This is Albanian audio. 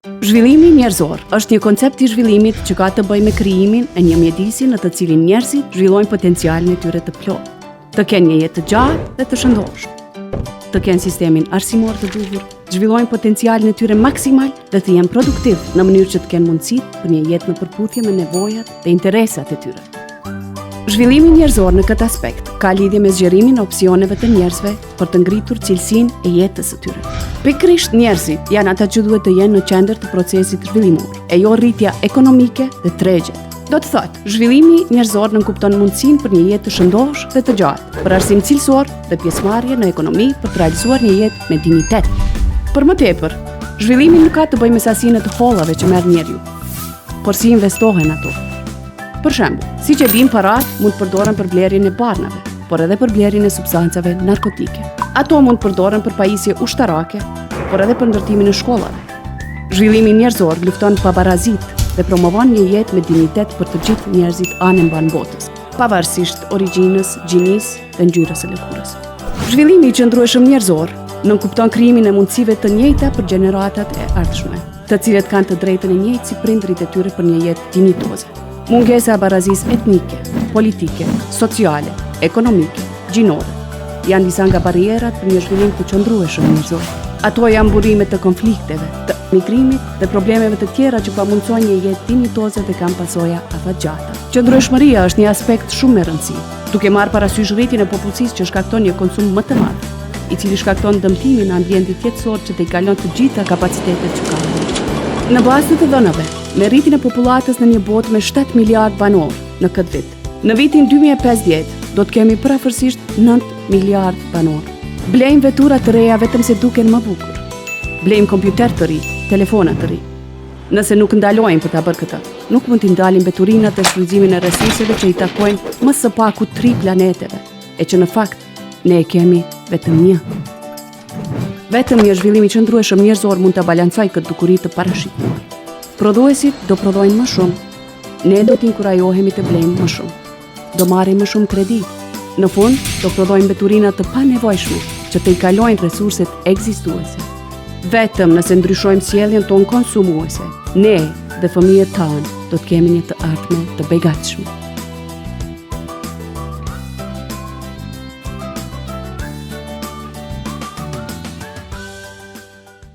Zhvillimi njerëzor është një koncept i zhvillimit që ka të bëjë me krijimin e një mjedisi në të cilin njerëzit zhvillojnë potencialin e tyre të plotë, të kenë një jetë të gjatë dhe të shëndoshë, të kenë sistemin arsimor të duhur, zhvillojnë potencialin e tyre maksimal dhe të jenë produktiv në mënyrë që të kenë mundësitë për një jetë në përputhje me nevojat dhe interesat e tyre. Zhvillimi njerëzor në këtë aspekt ka lidhje me zgjerimin e opsioneve të njerëzve për të ngritur cilësinë e jetës së tyre. Pikërisht njerëzit janë ata që duhet të jenë në qendër të procesit zhvillimor, e jo rritja ekonomike dhe tregjet. Do të thotë, zhvillimi njerëzor nënkupton mundësinë për një jetë të shëndosh dhe të gjatë, për arsim cilësor dhe pjesëmarrje në ekonomi për të realizuar një jetë me dignitet. Për më tepër, zhvillimi nuk ka të bëjë me sasinë të hollave që merr njeriu, por si investohen ato. Për shembull, siç e dim, parat mund të përdoren për blerjen e barnave, por edhe për blerjen e substancave narkotike. Ato mund të përdoren për pajisje ushtarake, por edhe për ndërtimin e shkollave. Zhvillimi njerëzor lufton pabarazit dhe promovon një jetë me dignitet për të gjithë njerëzit anë mban botës, pavarësisht origjinës, gjinisë dhe ngjyrës së lëkurës. Zhvillimi i qëndrueshëm njerëzor nënkupton krijimin e mundësive të njëjta për gjeneratat e ardhshme, të cilët kanë të drejtën e njëjtë si prindrit e tyre për një jetë dinjitoze. Mungesa e barazisë etnike, politike, sociale, ekonomike, gjinore janë disa nga barrierat për një zhvillim të qëndrueshëm njerëzor. Ato janë burimet të konflikteve, të migrimit dhe problemeve të tjera që pamundsojnë një jetë dinjitoze dhe kanë pasoja afatgjata. Qëndrueshmëria është një aspekt shumë i rëndësishëm, duke marrë parasysh rritjen e popullsisë që shkakton një konsum më të madh, i cili shkakton dëmtimin në ambientin jetësor që t'i kalon të gjitha kapacitetet që ka. Në bazë të dhënave, me rritjen e popullatës në një botë me 7 miliard banor në këtë vit, në vitin 2050 do të kemi përafërsisht 9 miliard banor. Blejmë vetura të reja vetëm se duken më bukur. Blejmë kompjuter të ri, telefona të ri. Nëse nuk ndalojmë për ta bërë këtë, nuk mund t'i ndalim veturinat e shfrytëzimin e resurseve që i takojnë më së paku 3 planeteve, e që në fakt ne e kemi vetëm një. Vetëm një zhvillim i qëndrueshëm njerëzor mund ta balancojë këtë dukuri të parashikuar. Prodhuesit do prodhojnë më shumë, ne do t'inkurajohemi të blejmë më shumë. Do marrim më shumë kredi. Në fund, do prodhojmë veturina të panevojshme që të i kalojnë resurset ekzistuese. Vetëm nëse ndryshojmë sjelljen tonë konsumuese, ne dhe fëmijët tanë do të kemi një të ardhme të begatshme.